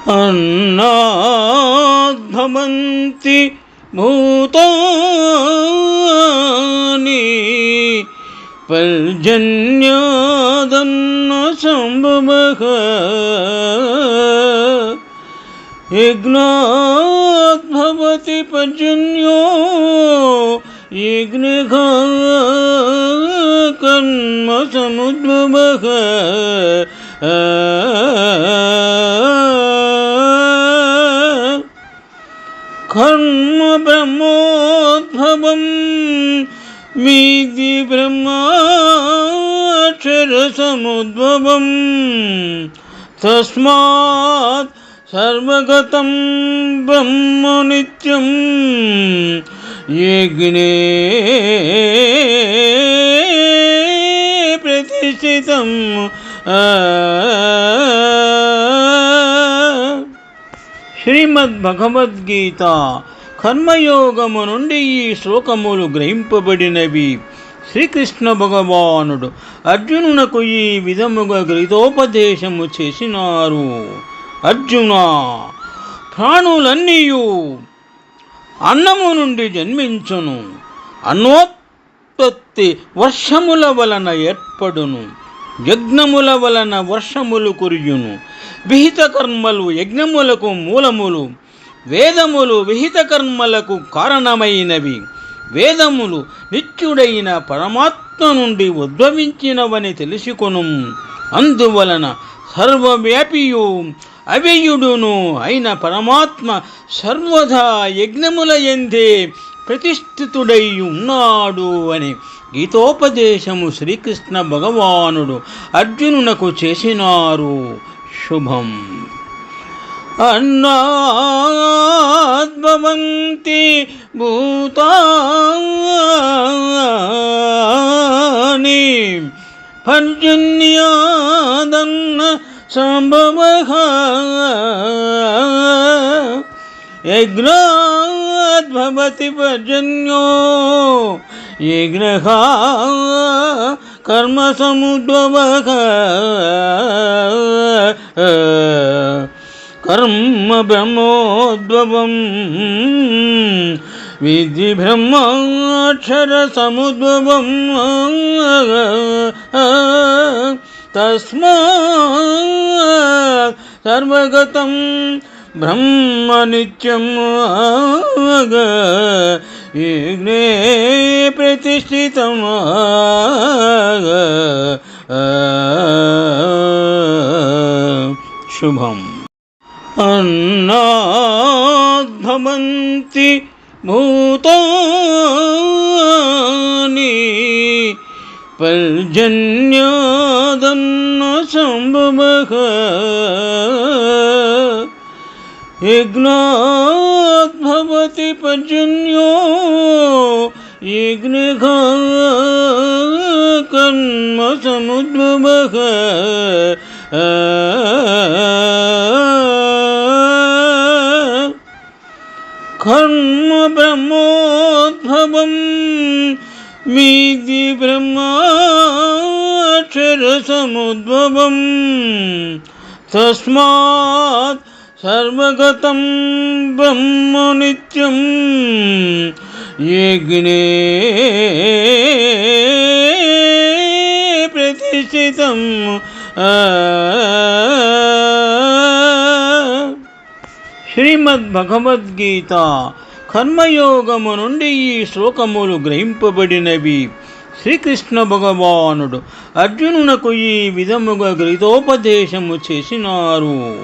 అన్నాద్భవంతి భూతాని పర్జన్యాదన్న సంభవః యజ్ఞాద్భవతి పర్జన్యో యజ్ఞః కర్మ సముద్భవః కర్మ బ్రహ్మోద్భవం మీది బ్రహ్మాక్షర సముద్భవం తస్మాత్ సర్వగతం బ్రహ్మ నిత్యం యజ్ఞే ప్రతిష్ఠితం. శ్రీమద్భగవద్గీత కర్మయోగము నుండి ఈ శ్లోకములు గ్రహింపబడినవి. శ్రీకృష్ణ భగవానుడు అర్జునునకు ఈ విధముగా గీతోపదేశము చేసినారు. అర్జున, ప్రాణులన్నీయు అన్నము నుండి జన్మించును. అన్నోత్పత్తి వర్షముల వలన ఏర్పడును. యజ్ఞముల వలన వర్షములు కురియును. విహిత కర్మలు యజ్ఞములకు మూలములు. వేదములు విహిత కర్మలకు కారణమైనవి. వేదములు నిత్యుడైన పరమాత్మ నుండి ఉద్భవించినవని తెలుసుకొను. అందువలన సర్వవ్యాపియు అవ్యయుడును అయిన పరమాత్మ సర్వదా యజ్ఞముల యందే ప్రతిష్ఠితుడై ఉన్నాడు అని గీతోపదేశము శ్రీకృష్ణ భగవానుడు అర్జునునకు చేసినారు. శుభం. అన్నాద్భవంతి భూతాని పర్జన్యాదన్న సంభవః యజ్ఞాద్భవతి పర్జన్యో యజ్ఞః కర్మ సముద్భవః కర్మ బ్రహ్మోద్భవం విద్ధి బ్రహ్మాక్షర సముద్భవం తస్మాత్ సర్వగతం బ్రహ్మ నిత్యం యజ్ఞే ప్రతిష్ఠితం. శుభం. అన్నాద్భవంతి భూతాని పర్జన్యాదన్న సంభవః యజ్ఞాద్భవతి పర్జన్యో యజ్ఞః కర్మ సముద్భవః కర్మ బ్రహ్మోద్భవం మీది బ్రహ్మాక్షర సముద్భవం తస్మాత్ సర్వగతం బ్రహ్మ నిత్యం యజ్ఞే ప్రతిష్ఠితం. శ్రీమద్భగవద్గీత కర్మయోగము నుండి ఈ శ్లోకములు గ్రహింపబడినవి. శ్రీకృష్ణ భగవానుడు అర్జునునకు ఈ విధముగా గీతోపదేశము చేసినారు.